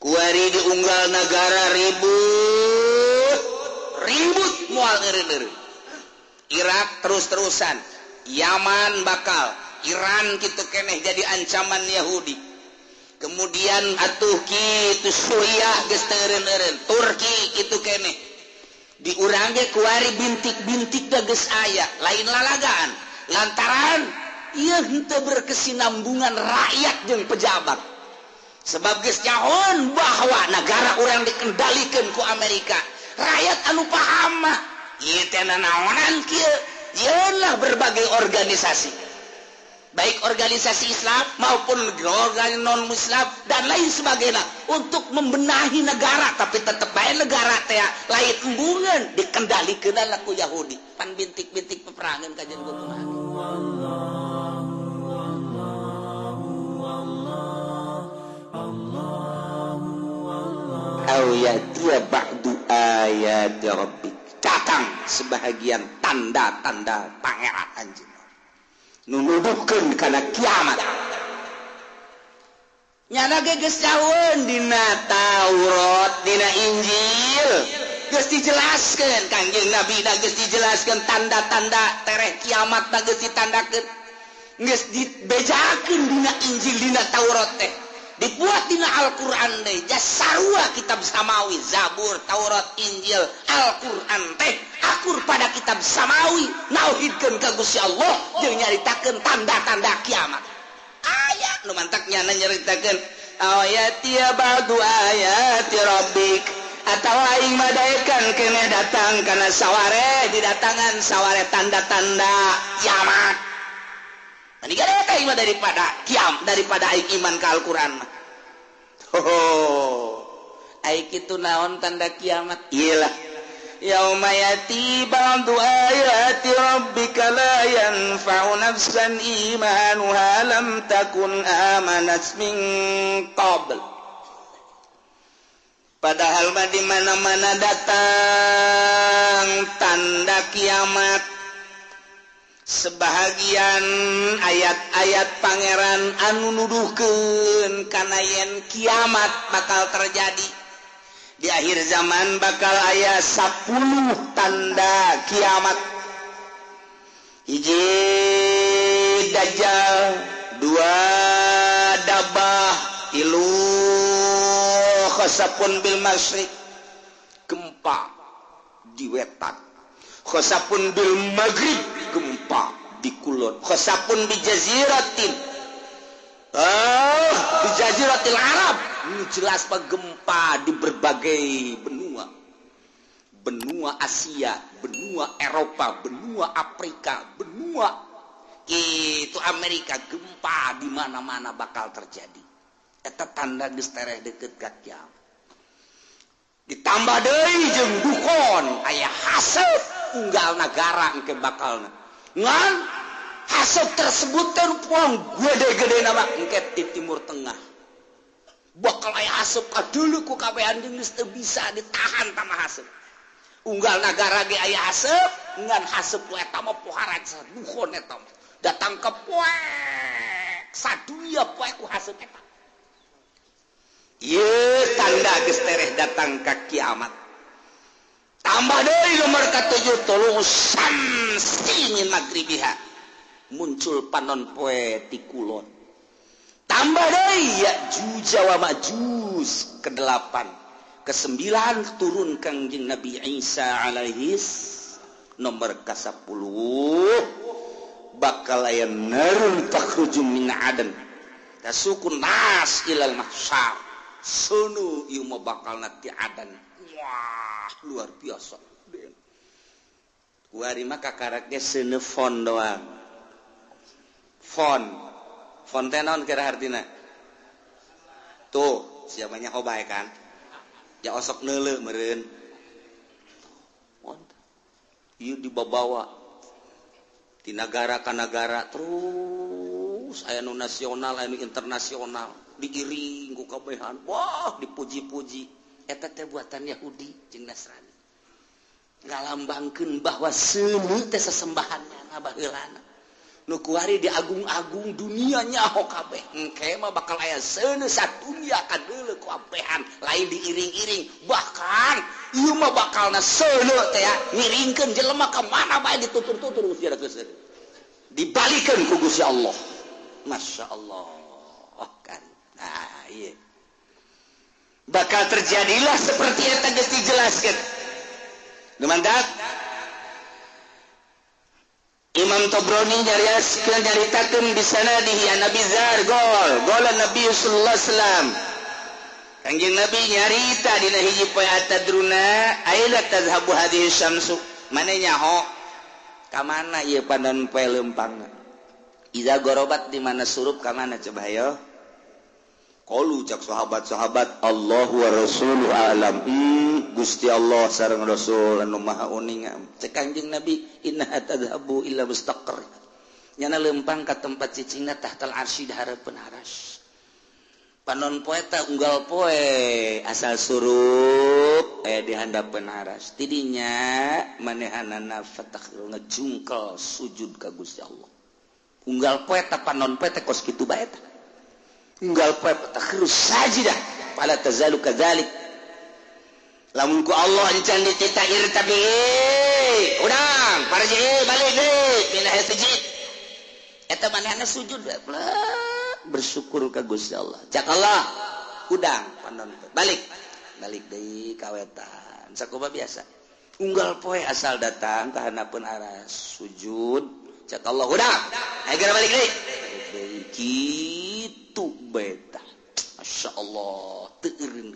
kuari di unggal negara ribut moal eureun-eureun. Irak terus-terusan, Yaman bakal, Iran kitu keneh jadi ancaman Yahudi. Kemudian atuh kitu Suriah geus teu eureun-eureun, Turki kitu keneh. Di urang ge kuari bintik-bintik da geus aya, lain lalagaan. Lantaran ieu henteu berkesinambungan rakyat jeung pejabat. Sebab geus nyahoan bahwa negara urang dikendalikeun ku Amerika. Rakyat anu paham mah ieu teh naonan kieu? Yeunlah berbagai organisasi. Baik organisasi Islam maupun organisasi non-Islam dan lain sebagainya untuk membenahi negara, tapi tetap bae negara teh lain embungeun dikendalikeun ku Yahudi. Pan bintik-bintik peperangan kajian gua kumaha. Ayatiya ba'du ayati rabbik. Datang sebahagian tanda-tanda pangeran anjeun. Nunuduhkeun kana kiamat. Nyana ge geus caweun dina Taurat, dina Injil. Geus dijelaskeun Kangjeng Nabi da geus dijelaskeun tanda-tanda tereh kiamat da geus ditandakeun. Geus dibejakeun dina Injil dina Taurat teh. Dibuat dina Al-Qur'an teh jasarua kitab samawi, Zabur, Taurat, Injil, Al-Qur'an teh akur pada kitab samawi nauhidkeun ka Gusti Allah jeung nyaritakeun tanda-tanda kiamat. Aya nu mantak nyana nyaritakeun ayati ba'du ayati rabbik atawa aing madaekan keneh datang kana saware didatangan saware tanda-tanda kiamat. Ani gade aing mah daripada aing iman ka Al-Qur'an mah. Aing kitu naon tanda kiamat? Iyalah yauma yati ba'du ayati rabbika la yanfa'u nafsan imanuha lam takun amanat min qabl. Padahal mah di mana-mana datang tanda kiamat, sebahagian ayat-ayat pangeran anu nuduhkeun kana yen kiamat bakal terjadi. Di akhir zaman bakal aya 10 tanda kiamat. Hiji Dajjal, 2 Dabah, 3 khasapun bil masyriq, gempa di wetan. Khasapun bil maghrib, gempa di kulon. Khasapun bi jaziratin, di jaziratil Arab. Ini jelas pak gempa di berbagai benua. Benua Asia, benua Eropa, benua Afrika, benua itu Amerika, gempa di mana-mana bakal terjadi. Eta tanda geus tereh deukeut ka kiamat. Ditambah deui jeung dukon aya haseup unggal negara engke bakalna. Ngan haseup tersebut teh poang gede-gede nama engke di Timur Tengah. Bakal aya haseup kadeuleu ku kabehan jeung geus teu bisa ditahan tamah haseup. Unggal negara ge aya haseup, ngan haseup eta mah pohara dukon eta mah. Datang ke poek sadunya poek ku haseup eta. Ieu tanda geus tereh datang ka kiamat. Tambah deui nomor ka-7 tuluh samsi min magribiha. Muncul panon poe ti kulon. Tambah deui Ya'juj wa Ma'juj ke-8. Ke-9 turun Kangjeng Nabi Isa alaihis. Nomor ka-10 bakal aya narun takhruju min adan. Tasukun nas ilal mahsyar. Sono ieu mah bakal nanti adan. Wah, luar biasa. Kuari mah kakaraknya seuneu font doang. Font teh naon kira artina? Tuh, siapanya hobay kan? Ya osok neuleu meureun. Font. Ieu dibawa di negara ka negara terus aya nu nasional, aya nu internasional. Diiring ku kabehan, wah dipuji-puji. Eta teh buatan Yahudi jeung Nasrani. Ngalambangkeun bahwa seuneu teh sesembahanna baheulana. nukuari di agung-agung dunianya ho kabeh engke mah bakal aya seuneu satunya kadeuleu ku apehan lain diiring-iring bahkan ieu mah bakalna seuneu teh ya ngiringkeun jelema ka mana bae ditutur-tutur Gusti Allah geus dibalikeun ku Gusti Allah masyaallah kan nah ieu bakal terjadilah seperti eta geus dijelaskeun mantap. Imam Tabrani nyaritakeun di sana di Nabi Zar gol Nabi sallallahu alaihi wasallam. Kanjeng Nabi nyarita dina hiji poe atadruna aila tazhabu hadhihi syamsu. Mane nyaho ka mana ieu panon poe leumpangna. Iza gorobat di mana surup ka mana coba hayo. Qalu cak sahabat-sahabat Allahu wa rasuluhu alam. Gusti Allah sareng Rasul anu maha uning. Cek Kanjeng Nabi inna tadhabu illa mustaqar. Nyana leumpang ka tempat cicingna tahtal arsy dihareupeun aras. Panon poe ta unggal poe asal surup di handapeun aras. Tidinya manehanana fatakhru ngejungkel sujud ka Gusti Allah. Unggal poe ta panon poe teh kos kitu bae ta. Unggal poe fatakhru sajidah fala tazalu kadzalik. Lamun ku Allah encan ditita irtabi udang parji balik deui pindah sujud eta manehna sujud bersyukur ka Gusti Allah cak Allah udang panon balik deui ka wetan sakumaha biasa unggal poe asal datang ka hanapeun aras sujud cak Allah udang ayeuna balik deui kitu beta masyaallah teu eureun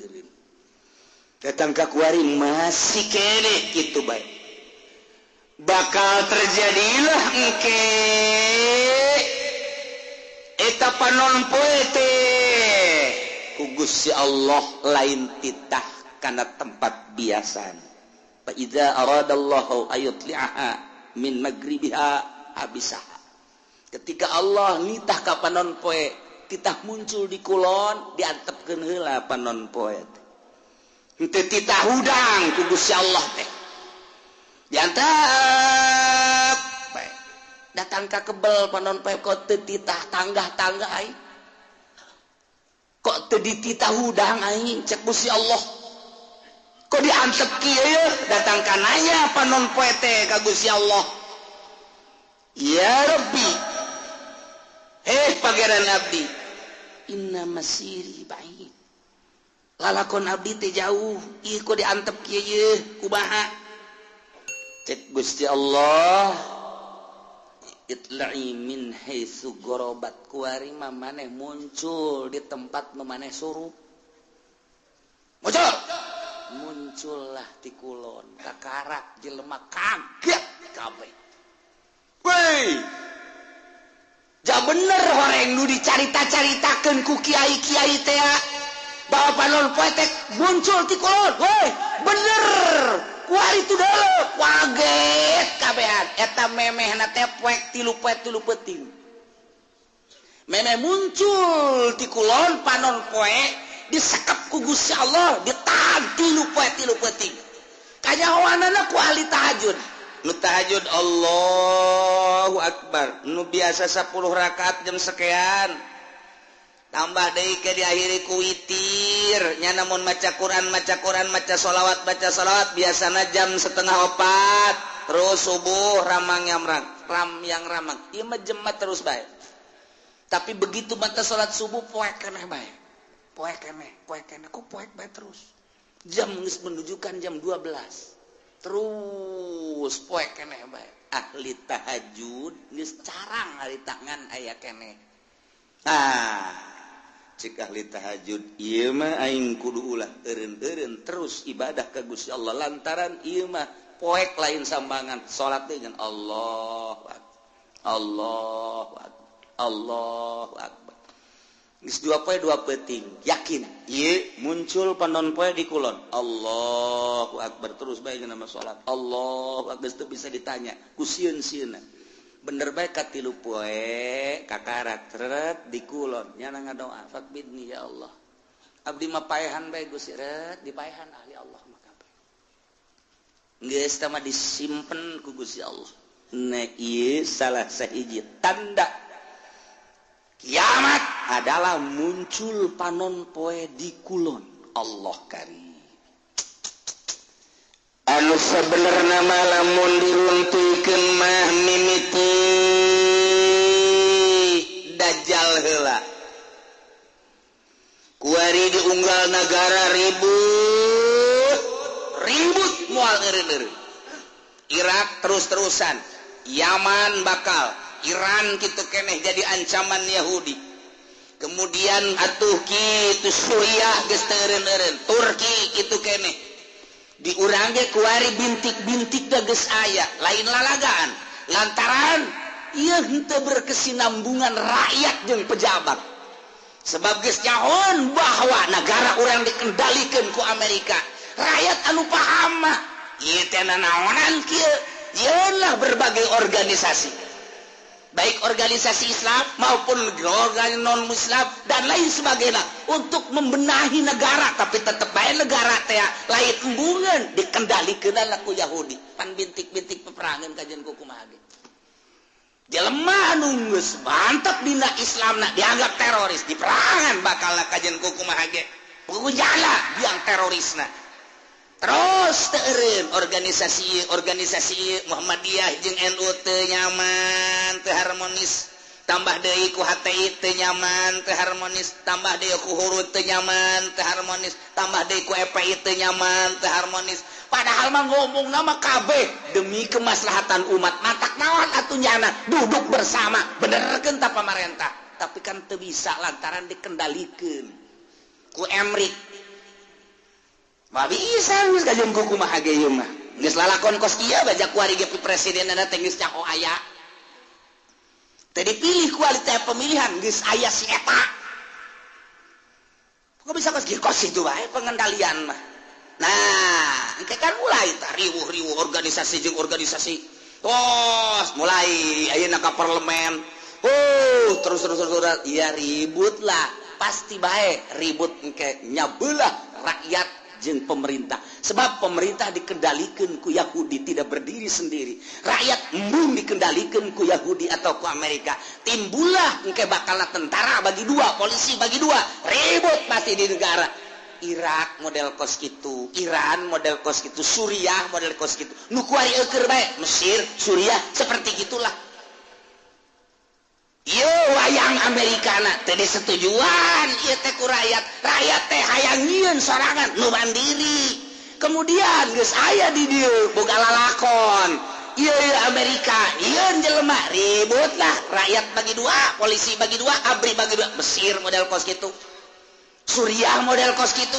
datang ka kuari masih kene gitu baik bakal terjadilah engke eta panon poe teh ku Gusti Allah lain titah kana tempat biasan fa idza aradallahu ayutli'aha min magribiha abisah ketika Allah nitah ka panon poe titah muncul di kulon diantepkeun heula panon poe henteu titah hudang ku Gusti Allah teh diantep bae datang ka kebel panon poe kok teu titah tanggah-tanggah aing kok teu dititah hudang aing cek Gusti Allah kok diantep kieu datang ka nanya panon poe teh ka Gusti Allah ya Rabbi pangeran abdi inna masiri ba'id lalakon abdi teh jauh ieu kok diantep kieu kumaha cek Gusti Allah itla'i min haitsu gorobat kuari mah maneh muncul di tempat nu maneh surup muncullah ti kulon kakarak jelema kaget kabeh weh ja bener horeng nu dicarita-caritakeun ku kiai-kiai teh bahwa panon poe teh muncul ti kulon weh bener kuari tu deuleu kaget kabehan eta memehna teh poek 3 peuting memeh muncul ti kulon panon poe disekep ku Gusti Allah ditahan 3 peuting kanyahoanana ku ahli tahajud nu tahajud Allahu akbar nu biasa 10 rakaat jam sekian tambah deui ke diakhiri ku witir nya namun maca Quran maca sholawat biasana jam 3:30 terus subuh ramang yang ramang ieu mah jemaat terus bae tapi begitu mata salat subuh poek keneh bae poek keneh ku poek bae terus jam geus menunjukkan jam 12 terus poek keneh bae ahli tahajud geus carang hari tangan aya keneh cik ahli tahajud ieu mah aing kudu ulah eureun-eureun terus ibadah ka Gusti Allah lantaran ieu mah poek lain sambangan salat teh jeung Allahu akbar geus 2 poe 2 peuting yakin ieu muncul panon poe di kulon Allahu akbar terus bae nama salat Allahu akbar teu bisa ditanya ku sieun-sieunna bener bae ka 3 poe kakarat teret di kulon nya ngadoa fakbidni ya Allah abdi mah paehan bae Gusti ret dipaehan ahli Allah mah kabeh geus tah mah disimpen ku Gusti Allah salah sahiji tanda kiamat adalah muncul panon poe di kulon Allah karim anu sebenarnya malah mun diruntuikeun mah mimiti dajjal heula kuari diunggal negara ribut moal eureun Irak terus-terusan Yaman bakal Iran kitu keneh jadi ancaman Yahudi kemudian atuh kitu Suriah geus teureun-eureun Turki kitu keneh diurang ge kuari bintik-bintik geus aya lain lalagaan lantaran ieu henteu berkesinambungan rakyat jeung pejabat sebab geus nyahoan bahwa negara urang dikendalikeun ku Amerika rakyat anu paham mah ieu teh naonan kieu ialah berbagai organisasi baik organisasi Islam maupun organisasi non-Islam dan lain sebagainya untuk membenahi negara tapi tetap bae negara teh lain embungeun dikendalikeun ku Yahudi pan bintik-bintik peperangan kajian kumaha ge jelema anu geus mantap dina Islamna dianggap teroris di perangan bakal kajian kumaha ge kudu jala biang terorisna terus teureun organisasi Muhammadiyah jeung NU teu nyaman teu harmonis tambah deui ku HTI teu nyaman teu harmonis tambah deui ku Hurut teu nyaman teu harmonis tambah deui ku FPI teu nyaman teu harmonis padahal mah ngomongna mah kabeh demi kemaslahatan umat matak naon atuh nyana duduk bersama benerkeun ta pamarentah tapi kan teu bisa lantaran dikendalikeun ku Emrik Babi bisa geus kajian kumaha ge ieu mah. Geus lalakon kos kieu bajak kuari ge presidenna teh geus nyaho aya. Teh dipilih kuali teh pemilihan geus aya si eta. Kok bisa kos kieu kos itu bae pengendalian mah. Nah, engke kan mulai tah riweuh-riweuh organisasi jeung organisasi. Tos mulai ayeuna ka parlemen. Terus iya ribut lah. Pasti bae ribut engke nyabelah rakyat jeung pemerintah sebab pemerintah dikendalikan ku Yahudi tidak berdiri sendiri rakyat embung dikendalikan ku Yahudi atau ku Amerika timbullah engke bakalna tentara bagi dua polisi bagi dua ribut pasti di negara Irak model kos kitu Iran model kos kitu Suriah model kos kitu nu kuari eukeur bae Mesir Suriah seperti gitulah ieu wayang Amerikana teh disetujuan ieu teh ku rakyat teh hayang nyieun sorangan nu mandiri kemudian geus aya di dieu boga lalakon ieu Amerika ieu jelema ributlah rakyat bagi dua polisi bagi dua abri bagi dua Mesir model kos kitu Suriah model kos kitu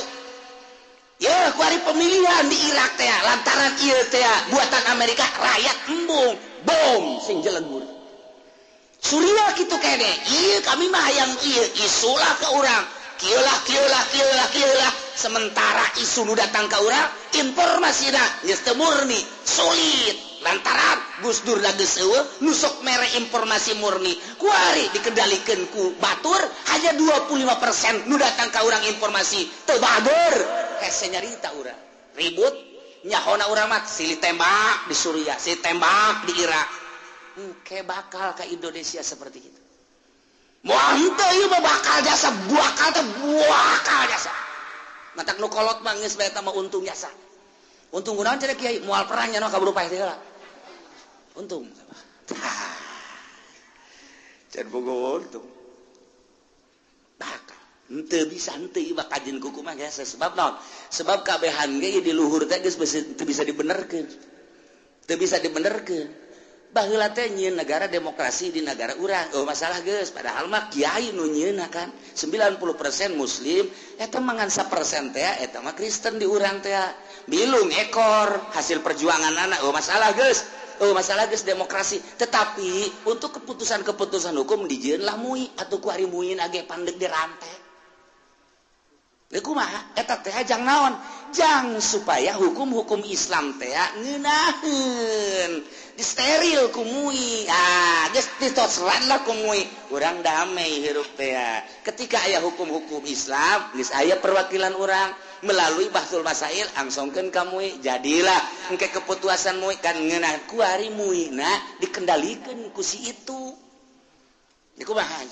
ieu kuari pemilihan di Irak teh lantaran ieu teh buatan Amerika rakyat embung bom sing jelegur Suriah kitu kene ieu kami mah hayang ieu isulah ke urang kieu lah sementara isu nu datang ka urang informasina geus teu murni sulit lantaran Gus Dur da geus eueuh nu sok mere informasi murni kuari dikendalikeun ku batur hanya 25% nu datang ka urang informasi teu bager hese nyarita urang ribut nyahona urang mah silih tembak di Suriah silih tembak di Irak engke bakal ke Indonesia seperti itu. Moal henteu ieu mah bakal jasa buakal jasa. Matak nu kolot mah geus bae eta mah untung jasa. Untung kunaon cenah Kiai moal perang nya kaburu pae teh heula. Untung. Can boga untung. Bakal henteu bisa henteu ieu bakal kajen kuku mah jasa sebab naon? Sebab kabehan ge di luhur teh geus teu bisa dibenerkeun. Teu bisa dibenerkeun. Baheula teh nyieun negara demokrasi di negara urang. Oh masalah geus padahal mah kiai nu nyieunna kan 90% muslim eta mangan 1% teh eta mah Kristen di urang teh. Bilung ekor hasil perjuangan anak. Oh masalah geus demokrasi. Tetapi untuk keputusan-keputusan hukum dijieunlah muih atuh ku ari muih age pandeg dirantai. Lha kumaha? Eta teh jang naon? Jang supaya hukum-hukum Islam teh ngeunaheun disteril ku muih. Geus ditoslan lah ku muih. Urang damai hirup teh. Ketika aya hukum-hukum Islam, geus aya perwakilan urang. melalui bahsul masail angsongkeun ka muih jadilah engke keputusan muih kan ngeunah ku ari muihna dikendalikeun ku si itu di kumaha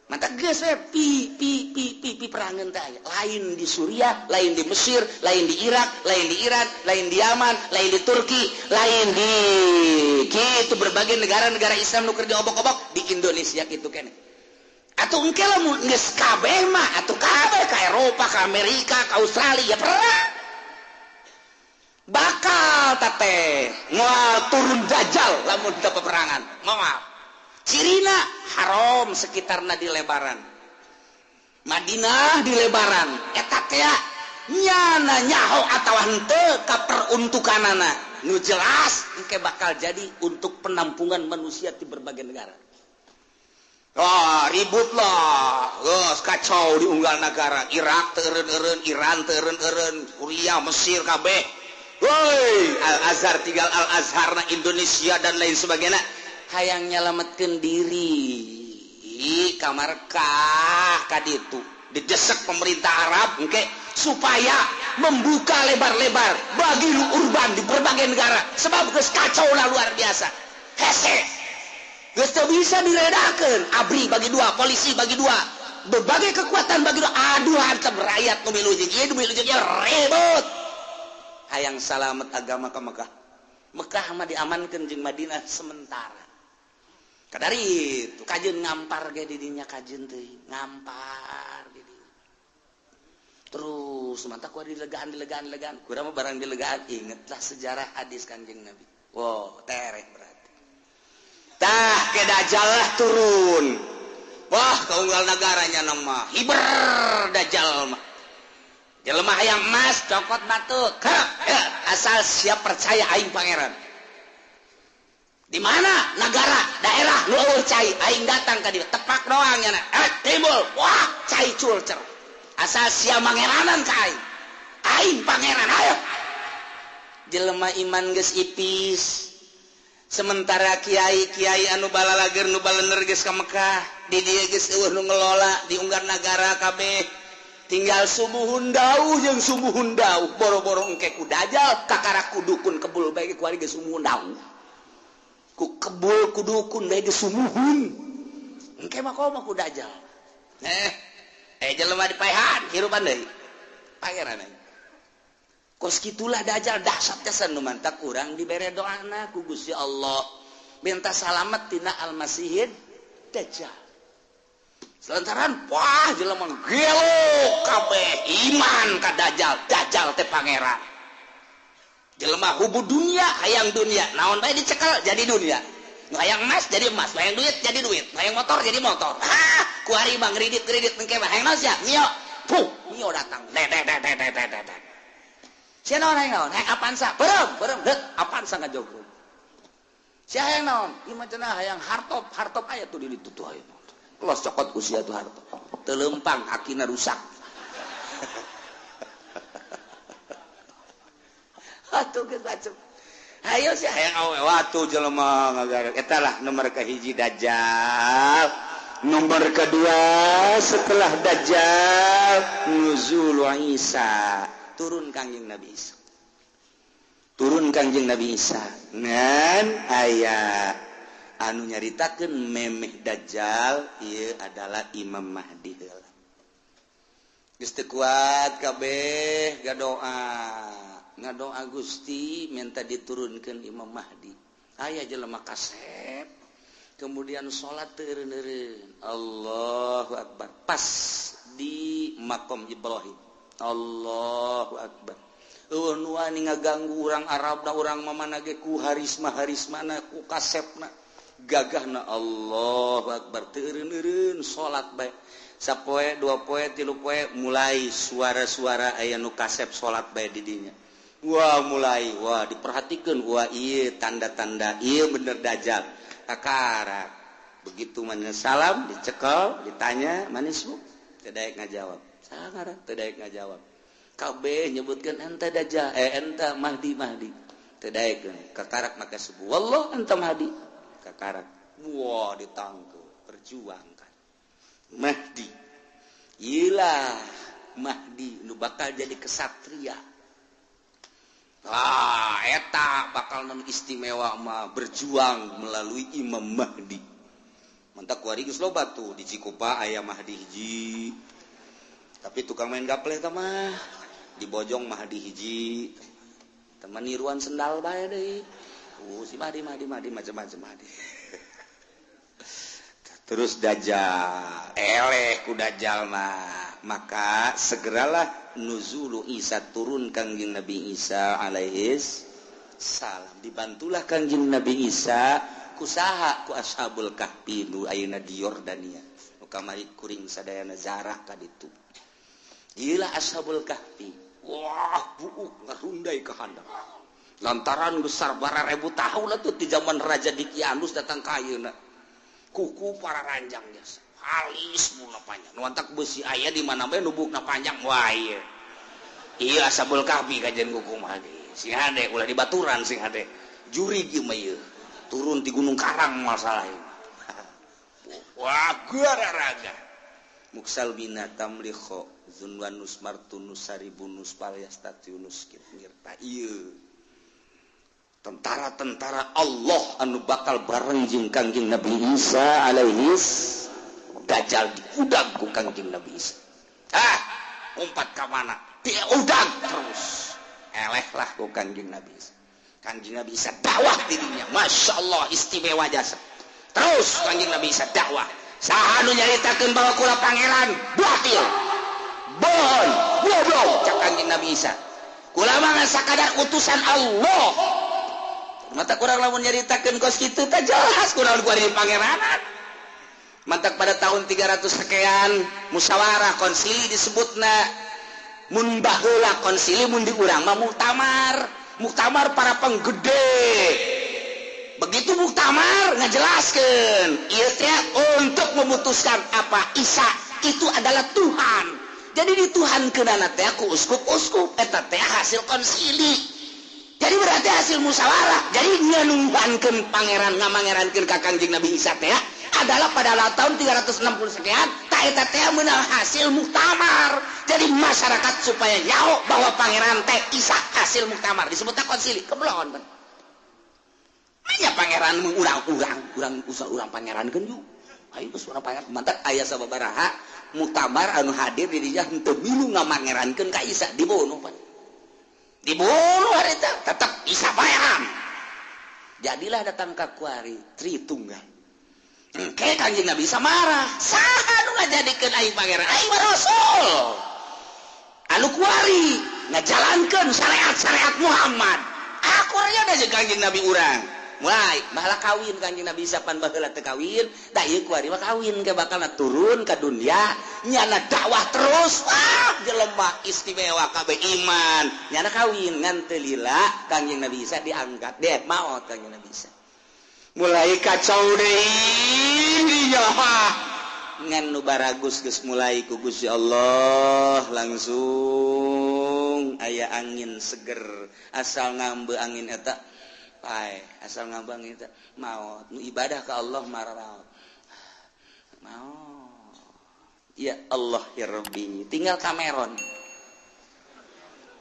mata geus we pi perangan teh lain di Suriah, lain di Mesir, lain di Irak, lain di Iran, lain di Yaman, lain di Turki, lain di kitu berbagai negara-negara Islam nu keur diobok-obok di Indonesia kitu keneh. Atuh engke lamun geus kabeh mah atuh kabeh ka Eropa, ka Amerika, ka Australia perang. Bakal teh moal turun dajjal lamun teu peperangan. Moal. Cirina haram sekitarna di lebaran Madinah di lebaran eta teh nyana nyaho atawa henteu ka peruntukanana nu jelas engke bakal jadi untuk penampungan manusia di berbagai negara. Ribut lah geus kacau di unggal negara Irak teu eureun-eureun Iran teu eureun-eureun Suriah Mesir kabeh woi Al-Azhar tinggal Al-Azharna Indonesia dan lain sebagainya hayang nyalametkeun diri kamarkah kaditu didesak pemerintah Arab engke supaya membuka lebar-lebar bagi lu urban di berbagai negara sebab geus kacau luar biasa hese geus teu bisa diredakeun abri bagi dua polisi bagi dua berbagai kekuatan bagi dua aduh hantem rakyat nu milu jeung ieu nu milu jeung ribut hayang salamet agama ka Mekah mah diamankeun jeung Madinah sementara. Kadari itu kajeun ngampar ge di dinya kajeun teh ngampar di dinya. Terus mantap ku dilegaan kurang mah barang dilegaan ingetlah sejarah hadis Kanjeng Nabi. Wow, tereh berarti. Tah ke dajjal lah turun. Wah, kaunggal nagaranya nama hiber dajjal mah. Jelema hayang emas cokot batu. Asal siap percaya aing pangeran. Di mana negara daerah nu eueuh cai aing datang ka dieu tepak doang nya timbul wah cai culcer asal sia mangeranan ka aing pangeran ayo jelema iman geus ipis sementara kiai anu balalager nu balener geus ka Mekah di dieu geus eueuh nu ngelola di unggar nagara kabeh tinggal sumuhun dauh jeung sumuhun dauh boro-boro engke ku dajal kakarak kudukun kebul bae ku ari geus sumuhun dauh ku kebul ku dukun bae geus sumuhun engke mah komo ku dajal jelema dipaehan hirupan deui pangeran kos kitulah dajal dahsyat jasan nu mantak urang dibere doana ku Gusti Allah minta salamet tina al-masihid dajjal selantaran wah jelema gelo kabeh iman ka dajjal teh pangeran jelema hubud dunia hayang dunia naon bae dicekel jadi dunia nu hayang emas jadi emas hayang duit jadi duit hayang motor jadi motor ku ari mah ngridit engke mah hayang naon sia mio mio datang sia naon hayang Avanza berem deuk Avanza ngajogrog sia hayang naon ieu mah cenah hayang hartop aya tuh di ditu tuh aya los cokot usia tuh hartop teu leumpang akina rusak atuh geus bacem hayo sih hayang awe watu jelema ngagarak eta lah nomor kahiji dajjal nomor kedua setelah dajjal nuzul Isa turun Kanjeng Nabi Isa ngan aya anu nyaritakeun memeh dajjal ieu adalah Imam Mahdi heula geus teu kuat kabeh ngadoa Gusti minta diturunkan Imam Mahdi aya jelema kasep kemudian salat teureun-eureun Allahu Akbar pas di makom Ibrahim Allahu Akbar eueuh nu wani ngaganggu urang Arabna urang mamana ge ku harismana ku kasepna gagahna Allahu Akbar teureun-eureun salat bae sapoe dua poe tilu poe mulai suara-suara aya nu kasep salat bae di dinya. Wah mulai diperhatikan wah iya tanda-tanda iya bener dajjal kakarak begitu mana salam dicekel ditanya manismu teu ngajawab sangaran teu ngajawab kabeh nyebutkeun ente dajjal ente Mahdi teu daek kakarak maka subuh wallah ente Mahdi kakarak wah ditangkeu perjuangkan Mahdi ilah Mahdi nu bakal jadi kesatria. Eta bakal non istimewa mah berjuang melalui Imam Mahdi. Mantap kuari geus loba tuh di Cikupa aya Mahdi hiji. Tapi tukang main gaple teh mah di Bojong Mahdi hiji. Teman niruan sendal bae deui. Si Mahdi macam-macam Mahdi. Terus Dajjal, eleh ku Dajjal maka segeralah nuzulu Isa turun Kangjeng Nabi Isa alaihis salam. Dibantulah Kangjeng Nabi Isa kusaha ku ashabul kahfi nu ayeuna di Yordania. Nu kamari kuring sadayana zarah ka ditu. Ieu ashabul kahfi. Wah, buuk ngarundai ka handap. Lantaran besar bararebu tahun atuh di zaman Raja Dikianus datang ka ayeuna. Kuku para ranjang jasa halis mula panjang nuantak besi ayah di mana bae nubukna panjang wah iya ashabul kahfi kajian kuku mah sing hade ulah di baturan sing hade juri ieu mah ieu turun di Gunung Karang masalah wah guararaga muksal binatam likho zunwanus martunus saribunus palyastatiunus ngirta ieu tentara-tentara Allah anu bakal bareng jeung Kangjeng Nabi Isa alaihis Dajjal diudag ku Kangjeng Nabi Isa. Umpat ka mana? Dia udag terus. Eleh lah ku Kangjeng Nabi Isa. Kangjeng Nabi Isa dakwah dirinya. Masya Allah istimewa jasa. Terus Kangjeng Nabi Isa dakwah. Saha nu nyaritakeun bahwa kula pangeran batil. Bohong, goblok cak Kangjeng Nabi Isa. Kula mah sakadar utusan Allah. Mata kurang lamun nyaritakeun kos kitu teh jelas kurang kuari pangeranan. Mantak pada tahun 300 sekian musyawarah konsili disebutna mun baheula konsili mun di urang mah muktamar para penggede. Begitu muktamar ngajelaskeun ieu teh untuk memutuskan apa Isa itu adalah Tuhan. Jadi dituhankeunana teh ku uskup-uskup eta teh hasil konsili. Jadi berarti hasil musyawarah. Jadi nyanungkankeun pangeran ngamangerankeun ka Kangjeng Nabi Isa teh adalah pada tahun 360 sekian ta eta teh meunang hasil muktamar. Jadi masyarakat supaya nyaho bahwa pangeran teh Isa hasil muktamar disebutna konsili keblon kan. Aya pangeran urang pangerankeun yuk. Ayo geus urang pangeran mantap aya sababaraha muktamar anu hadir di dieu henteu milu ngamangerankeun ka Isa dibunuh pan. Dibunuh harita tetap Isa pangeran. Jadilah datang ka kuari Tritunggal. Engke Kangjeng Nabi Isa marah. Saha nu ngajadikeun aing pangeran? Aing mah rasul. Anu kuari ngajalankeun syariat Muhammad. Aku aya da jeung Kangjeng Nabi urang. Mulai bahala kawin Kangjeng Nabi Isa pan baheula teu kawin, da ieu kuari mah kawin ke bakalna turun ka dunia, nyana dakwah terus. Jelema istimewa kabeh iman. Nyana kawin ngan teu lila Kangjeng Nabi Isa diangkat deh maot Kangjeng Nabi Isa. Mulai kacau deui dinya mah. Ngan nu baragus geus mulai ku Gusti Allah langsung aya angin seger asal ngambe angin eta asal ngambang itu mau nu ibadah ke Allah marah mau ya Allah ya Rabbi tinggal Cameron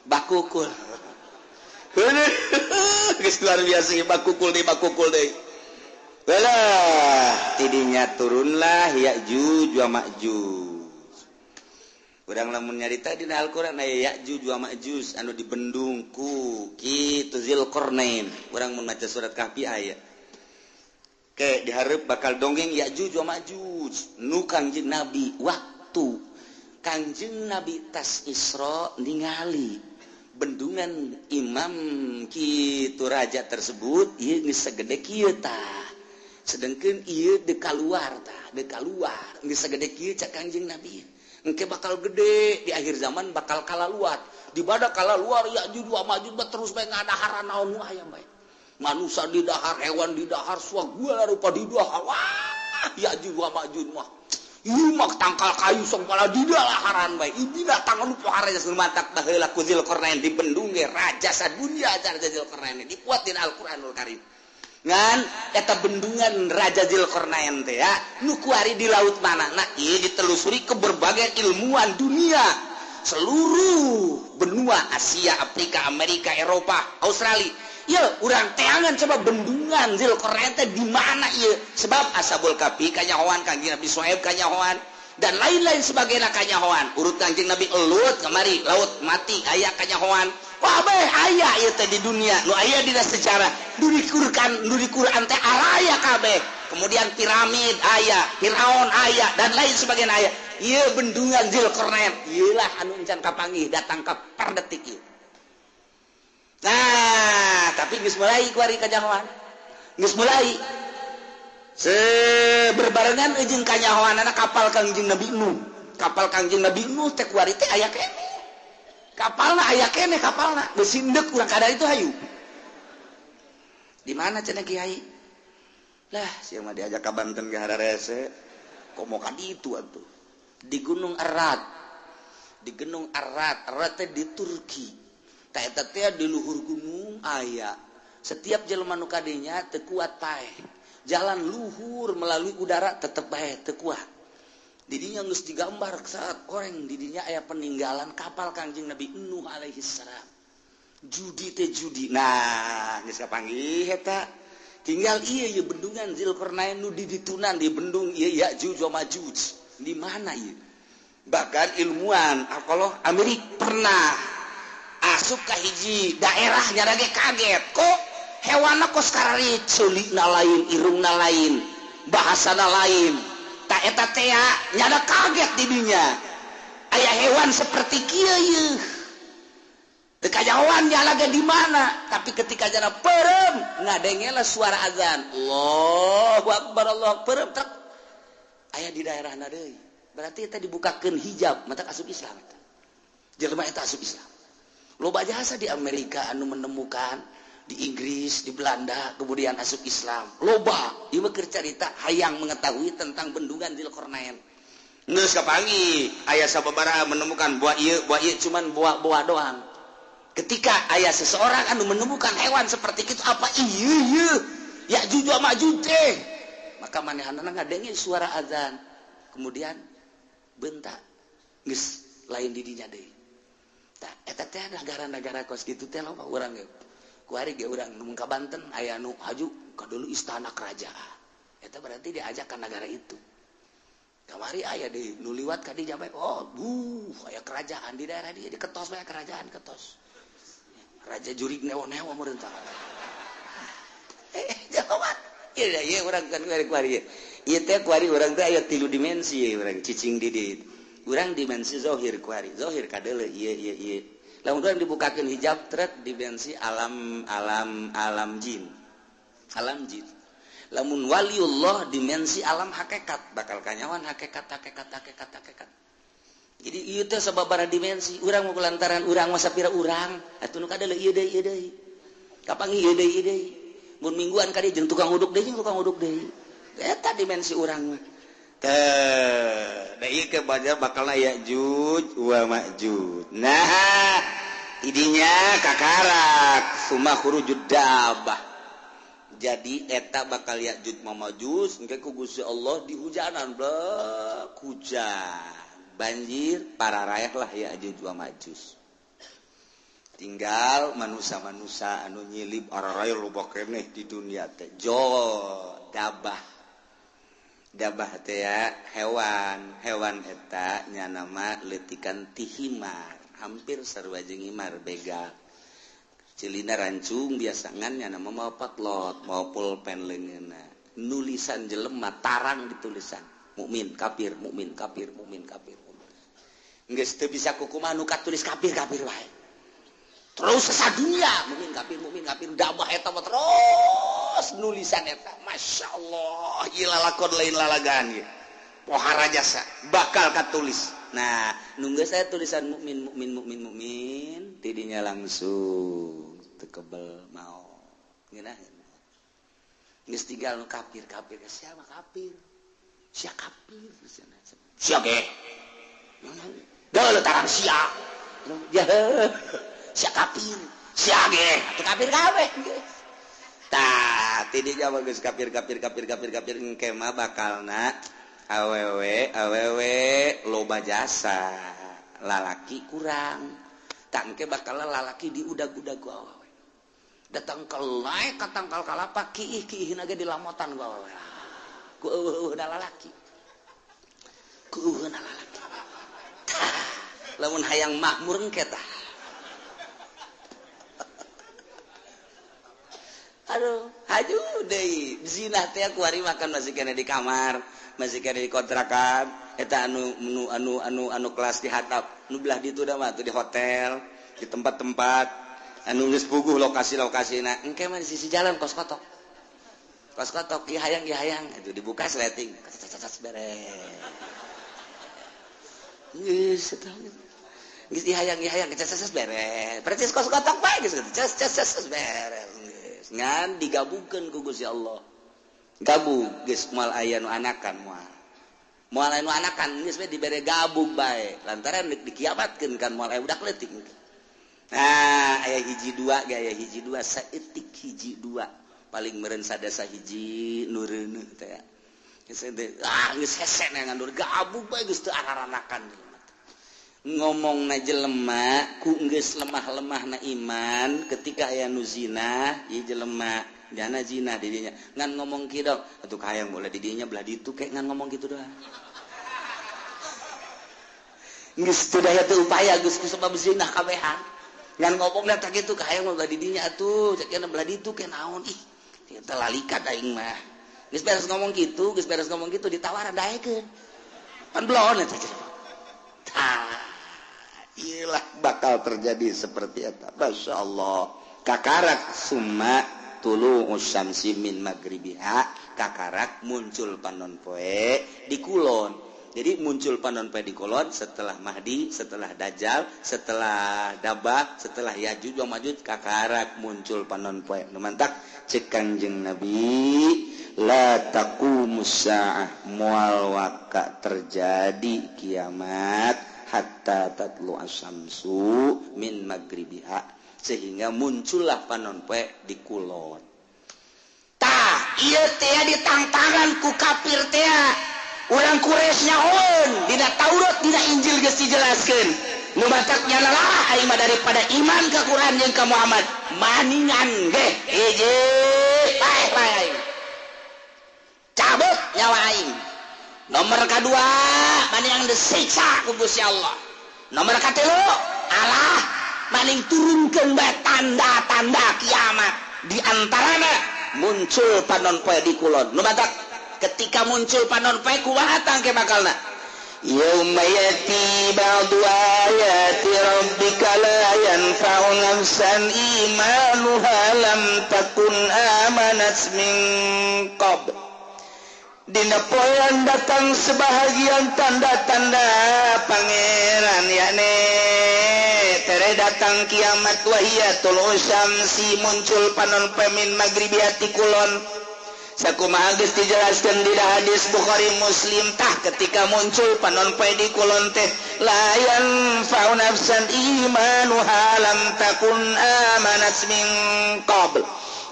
bakukul geus luar biasa bakukul deui belah tidinya turunlah Ya'juj wa Ma'juj. Urang lamun nyarita dina Al-Qur'an aya Ya'juj wa Ma'juj anu dibendung ku kitu Zulkarnain. Urang mun maca surat Kahfi aya. Ke dihareup bakal dongeng Ya'juj wa Ma'juj nu Kangjeng Nabi waktu Kangjeng Nabi tas Isra ningali bendungan imam kitu raja tersebut ieu geus sagede kieu tah. Sedengkeun ieu de kaluar tah, de kaluar geus sagede kieu cak Kangjeng Nabi. Engke bakal gede di akhir zaman bakal kalaluat di badak kalaluar Ya'juj wa Ma'juj terus bae ngadaharan naon nu aya bae manusia di dahar hewan di dahar suagula rupa di dahar wah Ya'juj wa Ma'juj mah ieu mah tangkal kayu sok pala di daharan bae ieu binatang anu pohara geus mantak baheula ku Zulkarnain di bendung ge raja sadunya Raja Zulkarnain dipuat dina Al-Qur'anul Karim ngan eta bendungan Raja Zulkarnain teh ya nu kuari di laut mana nah ieu ditelusuri ke berbagai ilmuwan dunia seluruh benua Asia, Afrika, Amerika, Eropa, Australia. Ya, urang teangan coba bendungan Zulkarnain teh di mana ieu? Sebab Ashabul Kahfi kanyahoan Kangjeng Nabi Syuaib kanyahoan dan lain-lain sebagainya kanyahoan. Urut Kangjeng Nabi Lut kamari laut mati aya kanyahoan. Kabeh aya ieu teh di dunia. Nu aya dina sejarah nu di Quran teh aya kabeh. Kemudian piramid aya, Firaun aya dan lain sebagainya aya. Ieu bendungan Zulkarnain. Ieulah anu encan kapanggih datang ka perdetik ieu. Nah, tapi geus mulai kuari kanyahoan. Geus mulai. Berbarengan jeung kanyahoanana kapal Kangjeng Nabi Nuh. Kapal Kangjeng Nabi Nuh teh kuari teh aya keneh. Kapalna aya keneh kapalna. Geus sindek urang kada itu hayu. Di mana cenah Kiai? Lah, sia mah diajak ka Banten ge hararese. Komo ka ditu atuh. Di Gunung Arad. Di Gunung Arad, Arad teh di Turki. Eta teh di luhur gunung aya. Setiap jelema nu kadinya teu kuat paeh. Jalan luhur melalui udara tetep bae teu kuat. Didinya geus digambar saat orang didinya aya peninggalan kapal Kangjeng Nabi Nuh alaihi salam. Judi teh judi. Nah, geus kapanggih eta. Tinggal ieu bendungan Zulkarnain nu diditunan di bendung ieu Ya'juj wa Ma'juj. Di mana ieu? Bahkan ilmuwan kalau Amerika pernah asup ka hiji daerah nyarage kaget kok hewanna kos kararit culina lain irungna lain bahasana lain tak eta teh nyada kaget di dinya aya hewan seperti kieu yeuh teu kajawan nyalaga di mana tapi ketika jana perem ngadengela suara azan Allahu akbar Allahu akbar aya di daerahna deui berarti eta dibukakeun hijab mata asup Islam eta jelema eta asup Islam. Loba jasa di Amerika anu menemukan di Inggris, di Belanda, kemudian asup Islam. Loba, ieu mah keur carita hayang mengetahui tentang bendungan Zulkarnain. Geus kapanggih aya sababaraha menemukan buah ieu cuman buah doang. Ketika aya seseorang anu menemukan hewan seperti itu apa ieu Ya'juj wa Ma'juj teh. Maka manehanana ngadenge suara azan. Kemudian bentak. Geus lain di dinya deui. Tah eta teh negara-negara kos kitu teh loba urang ge. Kuari ge urang mun ka Banten aya nu haju ka dulu istana kerajaan. Eta berarti diajak ka negara itu. Kamari aya di nu liwat ka dinya bae. Oh, aya kerajaan di daerah dieu di ketos bae kerajaan ketos. Raja jurig newo-newo meureun tah. Jawab. Ieu urang kan kuari. Ieu teh kuari urang teh aya 3 dimensi urang cicing di dieu. Urang dimensi zahir kuari zahir kadeuleu ieu lamun urang dibukakeun hijab tret dimensi alam jin lamun waliullah dimensi alam hakikat bakal kanyawan hakikat jadi ieu teh sababaraha dimensi urang mah kulantaran urang mah sapira urang atuh nu kadeuleu ieu deui kapanggih ieu deui mun mingguan ka dieu jeung tukang uduk deui eta dimensi urang mah ieu ke baca bakalna Ya'juj wa Ma'juj. Nah, idinya kakarak summa khurujud dabbah. Jadi eta bakal Ya'juj wa Ma'juj engke ku Gusti Allah dihujanan blek hujan. Banjir pararayah lah Ya'juj wa Ma'juj. Tinggal manusia-manusia anu nyilib araraya loba keneh di dunia teh. Dabah teh ya hewan eta nya nama letikan ti himar hampir sarua jeung himar begal cilina rancung biasa ngan nya nama mau patlot mau pulpen leungeunna nulisan jelema tarang ditulisan mukmin kafir geus teu bisa kukumaha nu katulis kafir wae terus sadunya mukmin kafir dabah eta mah terus nulisan eta masyaallah ieu lalakon lain lalagaan ieu pohara jasa bakal katulis nah nunggu saya tulisan mukmin tidinya langsung teu kebel mau ngeunah geus tinggal nu kafir sia mah kafir sia ge deuleu tarang sia sia kafir sia ge atuh kafir kabeh tah tidinya bagus kafir engke mah bakalna awewe loba jasa lalaki kurang tangke bakal lalaki diudag-udag ku awewe datang kelai katangkal kalapa kiih naga di lamotan ku awewe ku eueuh lalaki ku eueuh lalaki lamun hayang makmur engke tah aduh haju deui zina teh kuari makan masih kena di kamar masih kena di kontrakan eta anu kelas di hatap nu belah ditu da mah tuh di hotel di tempat-tempat anu geus puguh lokasi-lokasina engke mah di sisi jalan kos kotok ieu hayang itu dibuka sleting beres geus eta geus hayang beres percis kos kotok bae geus beres ngan digabungkeun ku Gusti Allah gabung geus moal aya nu anakan moal aya nu anakan geus we dibere gabung bae lantaran dikiamatkeun kan moal aya budak leutik nah aya hiji dua ge aya hiji dua saeutik hiji dua paling meureun sadasa hiji nu reuneuh teh geus geus hese ngandur gabung bae geus teu araranakan ngomongna jelema ku geus lemah-lemahna iman ketika aya nu zina ieu jelema jana zina di dinya ngan ngomong kieu dong atuh hayang boleh di dinya belah ditu kayak ngan ngomong kitu doang geus teu daya teu upaya geus ku sebab zina kabehan ngan ngomongna tah kitu hayang belah di dinya atuh cek belah ditu ke naon ih eta lalikat aing mah geus beres ngomong kitu ditawar daekeun pan blon eta tah iyalah bakal terjadi seperti itu. Masya Allah kakarak summa tulu usyamsi min magribiha kakarak muncul panon poe di kulon jadi muncul panon poe di kulon setelah Mahdi setelah Dajjal setelah Dabah setelah Yajuj wa Majuj kakarak muncul panon poe numantak cek Kangjeng Nabi la taqumus saah moal waka terjadi kiamat hatta tatlu asyamsu min magribiha sehingga muncullah panon poe di kulon tah ieu teh ditangtangan ku kafir teh urang Quraisy nyahoeun dina Taurat dina Injil geus dijelaskeun nu batak nyanalah aing mah daripada iman ka Quran jeung ka Muhammad maningan ge hiji bae aing cabut nyawa aing nomor kedua maning disiksa ku Gusti Allah nomor katilu Allah maning turunkeun bae tanda-tanda kiamat di antarana muncul panon poe di kulon nu batak ketika muncul panon poe kumaha tangke bakalna yauma yati ba'du ayati rabbika la yanfa'u nafsan imanuha lam takun amanat min qabl dina poean datang sebahagian tanda-tanda pangeran yakni tere datang kiamat wahiyatul usyamsi muncul panon pemin magribiati kulon sakumaha geus dijelaskeun di hadis Bukhari Muslim tah ketika muncul panon poe di kulon teh layan fa'u nafsan imanuha lam takun amanat min qabl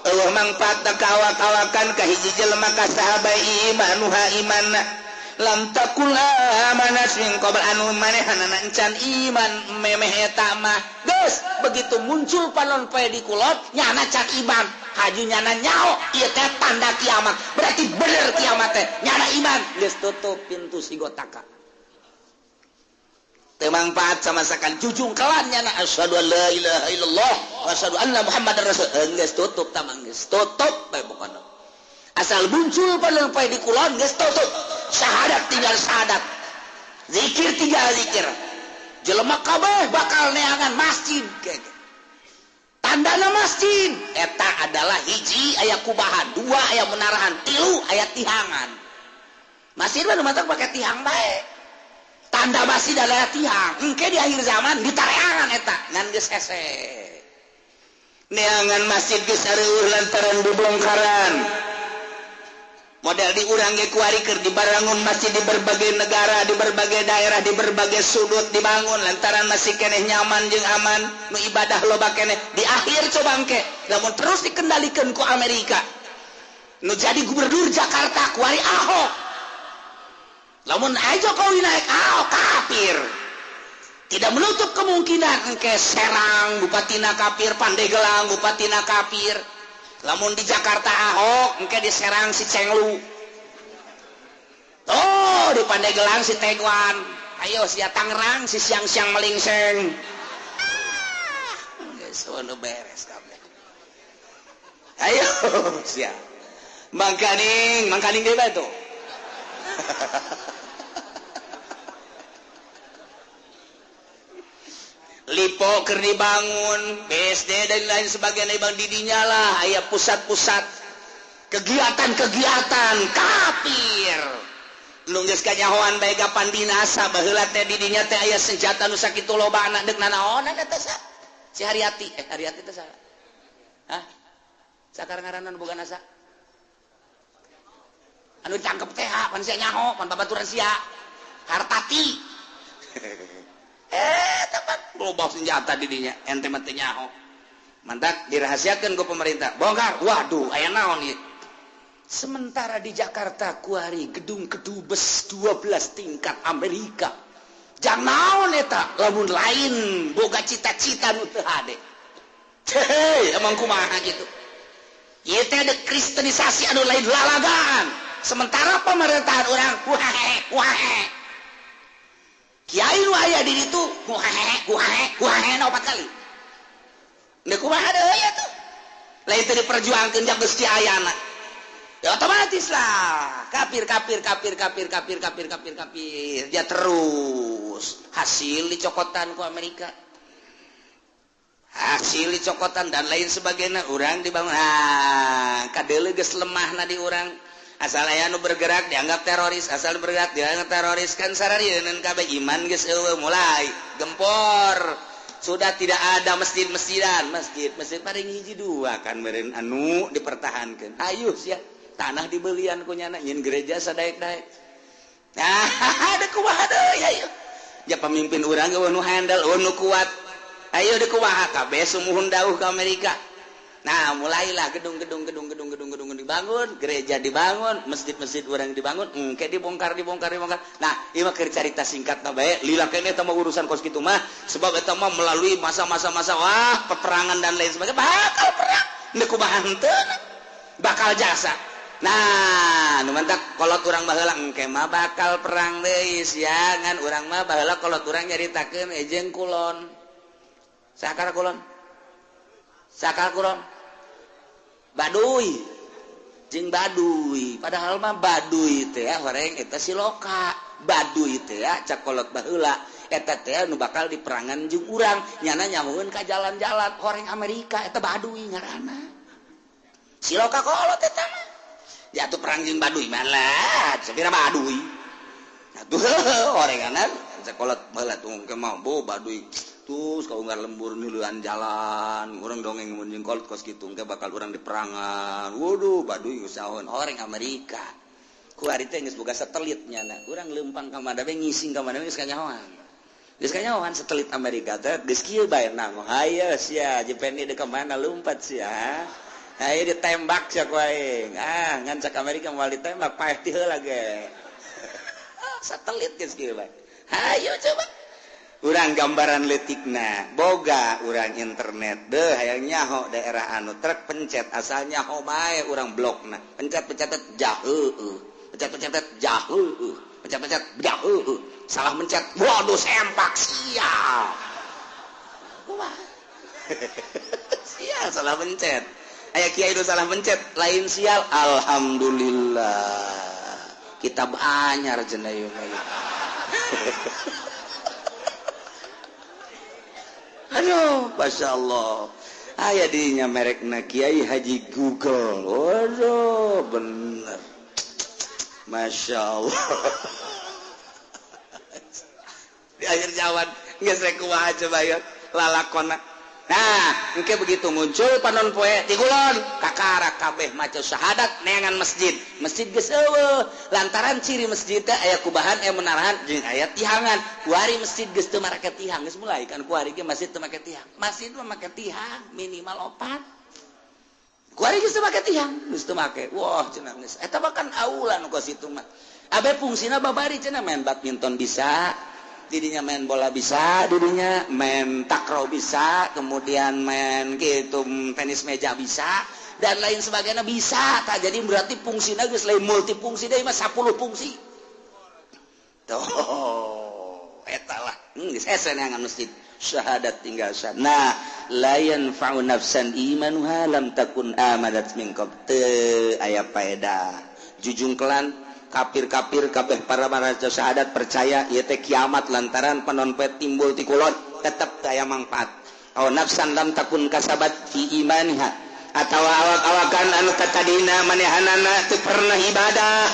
eueuh mangpaat kawak-kawakan ka hiji jelema ka sahabat imanuha imanna lam takul amanat min qabl anu manehanana encan iman memeh eta mah geus begitu muncul panon poe di kulon nyana can iman haju nyana nyao ieu teh tanda kiamat berarti bener kiamat teh nyana iman geus tutup pintu sigotaka teu mangpaat sama sakan jujung kelan nyana asyhadu an la ilaha illallah wa asyhadu anna muhammadar rasul geus tutup tamang geus tutup bae pokona asal muncul panon poe di kulon geus tutup syahadat tinggal syahadat zikir tinggal zikir jelema kabeh bakal neangan masjid tandana masjid eta adalah hiji aya kubahan dua aya menarahan tilu aya tihangan masjid mah numatak pake tihang bae tanda masjid adalah tihang engke di akhir zaman ditareangan eta ngan geus hese neangan masjid geus areueuh lantaran dibongkaran model di urang ge kuari keur dibangun masjid di berbagai negara di berbagai daerah di berbagai sudut dibangun lantaran masih keneh nyaman jeung aman nu ibadah loba keneh di akhir coba engke lamun terus dikendalikan ku Amerika nu jadi gubernur Jakarta kuari Ahok lamun aja Jokowi naik Ahok kafir tidak menutup kemungkinan engke Serang Bupatina kafir, Pandeglang Bupatina kafir. Lamun di Jakarta Ahok engke di Serang si Cenglu. Oh, di Pandeglang si Tegwan. Ayo si Tangerang si siang-siang melingseng. Geus beres kabeh. Ayo sia. Mangkaning deui tuh. Lipo keur dibangun, BSD dan lain sebagainya bang didinya lah, aya pusat-pusat kegiatan-kegiatan kafir. Lu geus kanyahoan bae gapan dinasa baheula teh didinya teh aya senjata nu sakitu lobana deuk nanaon eta sa? Si Haryati, Haryati teh saha? Hah? Sakar ngaranna boga nasa? Anu cangkep teh pan sia nyaho, pan babaturan sia. Hartati. Tepat loba senjata didinya ente mah teu nyaho. Mantak dirahasiakeun ku pemerintah. Bongkar. Waduh, aya naon ieu? Sementara di Jakarta kuari gedung kedubes 12 tingkat Amerika. Jang naon eta? Lamun lain boga cita-cita nu teu hade. Hei, emang kumaha gitu. Ieu teh dekristenisasi anu lain lalagaan. Sementara pemerintahan orang wahe. Kiai nu aya di ditu wahe opat kali. Nek kumaha deui atuh. Lain teu diperjuangkeun jak geus ayana. Ya otomatis lah. Kafir. Ya terus hasil dicokotan ku Amerika. Hasil dicokotan dan lain sebagainya urang dibangun. Nah, kadeuleu geus lemahna di urang. Asal aya nu bergerak dianggap teroris, asal bergerak dianggap teroris kan sararieun kabeh iman geus eueuh mulai gempor. Sudah tidak ada masjid-masjidan, masjid paling hiji dua kan meureun anu dipertahankeun. Ayo sia, tanah dibelian ku nyana nyin gereja sadaek-daek. Nah, ada kumaha deui ayo. Ya pemimpin urang eueuh nu handle, nu kuat. Ayo deuk kumaha kabeh sumuhun dawuh ka Amerika. Nah, mulailah gedung-gedung dibangun, gereja dibangun, masjid-masjid urang dibangun, engke dibongkar. Nah, ieu mah keur carita singkatna bae, lila keneh eta mah urusan kos kitu mah, sebab eta mah melalui masa-masa wah, peperangan dan lain sebagainya, bakal perang, neuk kumaha henteu, bakal jasa. Nah, nu mantak kolot urang baheula engke mah bakal perang deui sia, ngan urang mah baheula kolot urang nyaritakeun ejeng kulon. Sakar kulon? Baduy jeung baduy padahal mah baduy teh horeng eta siloka baduy teh cak kolot baheula eta teh nu bakal diperangan jeung urang nyana nyamueun ka jalan-jalan horeng Amerika eta baduy ngaranna siloka kolot eta mah ya atuh perang jeung baduy mah lah sabira baduy atuh horenganna cak kolot baheula tuh ke mah baduy terus kau nggak lembur miluan jalan orang dongeng menjeng kolot kos gitu nggak bakal orang diperangan waduh baduy usahawan orang Amerika ku hari teh geus boga satelitnya nah orang lempang ka mana we ngising ka mana we geus kanyahoan satelit Amerika teh geus kieu bae nah haye sia JPN deuk ka mana lompat sia haye ditembak sia ku aing ngan cak Amerika moal ditembak paeh ti heula ge satelit geus kieu bae hayo coba urang gambaran letikna boga urang internet deh hayang nyaho daerah anu trek pencet asal nyaho bae urang blokna pencet jaheueuh pencet jaheueuh pencet jaheueuh salah mencet waduh sempak sial kumaha sial salah mencet aya kiai nu salah mencet lain sial alhamdulillah kitab anyar cenah ieu aduh, Masya Allah aya dinya merekna Kiai Haji Google waduh bener Masya Allah di akhir jawan geus rek kumaha coba yeuh lalakonna nah engke begitu muncul panon poe di kulon kakarak kabeh maca syahadat neangan masjid geus eueuh lantaran ciri masjid teh aya kubahan aya menarahan jeung aya tihangan kuari masjid geus teu make tihang geus mulai kan kuari ge masjid teu make tihang masjid mah make tihang minimal 4 kuari geus teu make tihang geus teu make wah cenah geus eta mah kan aula nu kos itu mah abe fungsina babari cenah main badminton bisa dirinya main bola bisa, dirinya main takraw bisa, kemudian main gitu tenis meja bisa dan lain sebagainya bisa. Tak jadi berarti fungsina geus lain multifungsi deui mah 10 fungsi. Tuh, eta lah. Geus esen yang masjid syahadat tinggal syahadat. Nah, la yanfa'u nafsan imanuha lam takun amadat min qabl. Teu aya faedah. Jujungkelan kafir-kafir kabeh para raja syahadat percaya ieu teh kiamat lantaran panonpet timbul ti kulon tetep teu aya mangfaat. Aw nafsan lam takun kasabat fi imaniha atawa awak-awakan anu katadina manehanana teu pernah ibadah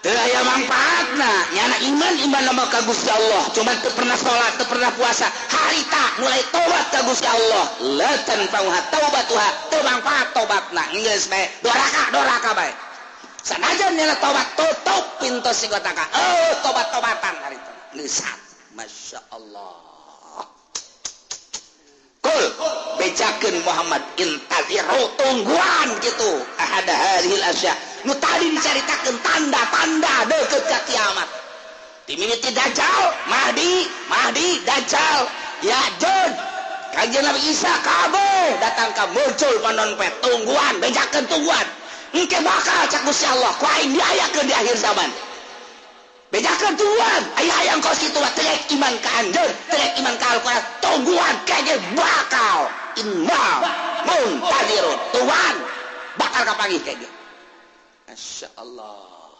teu aya mangfaatna nyana iman nama ka Gusti Allah cuma teu pernah salat teu pernah puasa harita mulai tobat ka Gusti Allah la tanfa'uha taubatuha teu mangfaat tobatna geus bae doraka bae. Sanajan nyala tobat tutup pintu sigotaka. Tobat-tobatan hari itu. Nisat. Masya Allah. Kul. Bejakeun Muhammad. Intaziru. Tungguan gitu. Ahada harihil asya. Nu tadi diceritakan tanda-tanda deket ke kiamat. Diminiti Dajjal. Mahdi. Dajjal. Ya'juj. Kajian Nabi Isa. Kabeh. Datang ke muncul panonpet. Tungguan. Bejakeun tungguan. Engke bakal cak Gusti Allah ku aing diayakeun di akhir zaman. Bejakeun tuan, aya hayang kos kitu mah terek iman ka anjeun, terek iman ka Al-Qur'an, tungguan kage bakal inna muntadirun. Tuan bakal kapanggih kage. Masyaallah.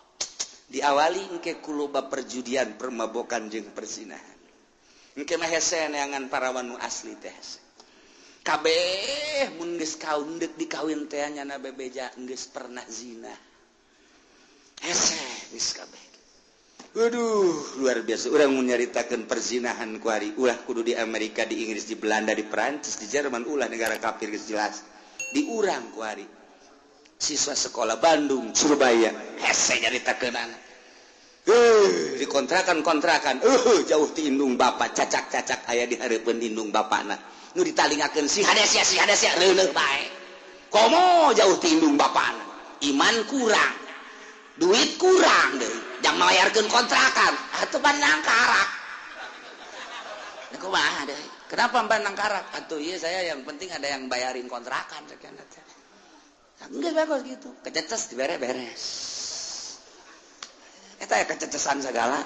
Diawali engke kuluba perjudian, permabokan jeung perzinahan. Engke mah hese neangan para wanu asli teh. Kabeh mun geus kaun deuk dikawin teh nyana bebeja geus pernah zina. Hese geus kabeh. Waduh, luar biasa. Urang mun nyaritakeun perzinahan ku ari, ulah kudu di Amerika, di Inggris, di Belanda, di Perancis, di Jerman, ulah negara kafir geus jelas. Di urang ku ari. Siswa sekolah Bandung, Surabaya, hese nyaritakeun anak. Di kontrakan, jauh ti indung bapa, cacak-cacak aya di hareupeun indung bapana. Nu ditalingakeun si hadasya reuneuh bae. Komo jauh ti indung bapana. Iman kurang. Duit kurang deui. Jang malayarkeun kontrakan, atuh bandang karak. Kumaha deui? Kenapa bandang karak? Atuh ieu saya yang penting ada yang bayarin kontrakan sakian teh. Enggak bagus gitu. Kececes dibere-beres. Eta ya kececesan segala.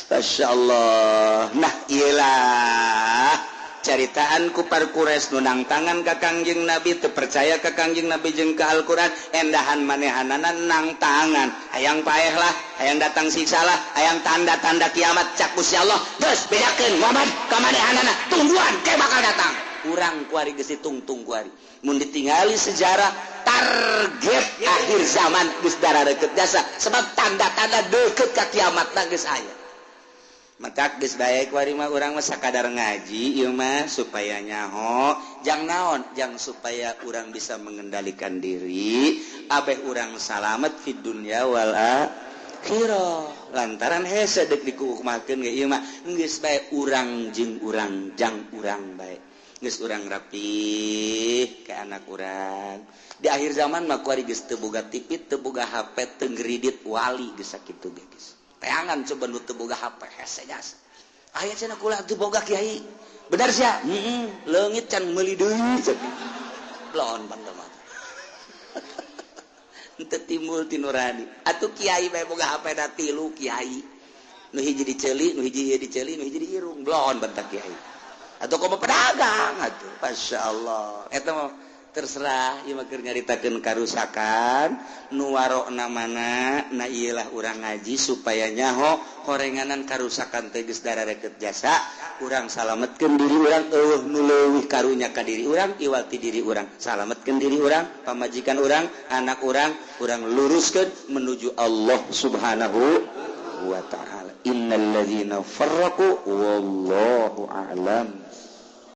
Masya Allah. Nah iyalah caritaan ku parkures nunang tangan ka Kangjeng Nabi teu percaya ka Kangjeng Nabi jeung ka Al-Qur'an endahan manehanana nang tangan hayang paeh lah hayang datang siksa lah hayang tanda-tanda kiamat cak Gusti Allah geus bedakeun Muhammad ka manehanana tungguan ke bakal datang urang kuari geus ditungtung kuari mun ditingali sejarah target akhir zaman geus darareukeut jasa sebab tanda-tanda deukeut ka kiamatna geus aya. Maka geus bae kuari mah urang mah sakadar ngaji ieu mah supaya nyaho jang naon jang supaya urang bisa mengendalikan diri abeh urang salamet fid dunya wal akhirah lantaran hese deuk dikukumakeun ge ieu mah geus bae urang jeung urang jang urang bae geus urang rapih ka anak urang di akhir zaman mah kuari geus teu boga TV teu boga HP teu ngridit wali geus sakitu ge geus teangan coba nu teu boga HP hese jas. Aya cenah kula teu boga kiai. Benar sia? Leungit can meuli deui. Blon banda mah. Henteu timbul ti nurani. Atuh kiai bae boga HP da 3 kiai. Nu hiji diceuli, nu hiji diceuli, nu hiji diirung. Blon banda kiai. Atuh komo pedagang atuh. Masyaallah. Eta mah terserah ieu mah keur nyaritakeun karusakan nu warokna mana na ieu lah urang ngaji supaya nyaho horenganan karusakan teh geus darareukeut jasa urang salametkeun diri urang eueuh nu leuwih karunya ka diri urang iwal ti diri urang salametkeun diri urang pamajikan urang anak urang luruskeun menuju Allah Subhanahu wa taala innal ladzina farraqu wallahu a'lam.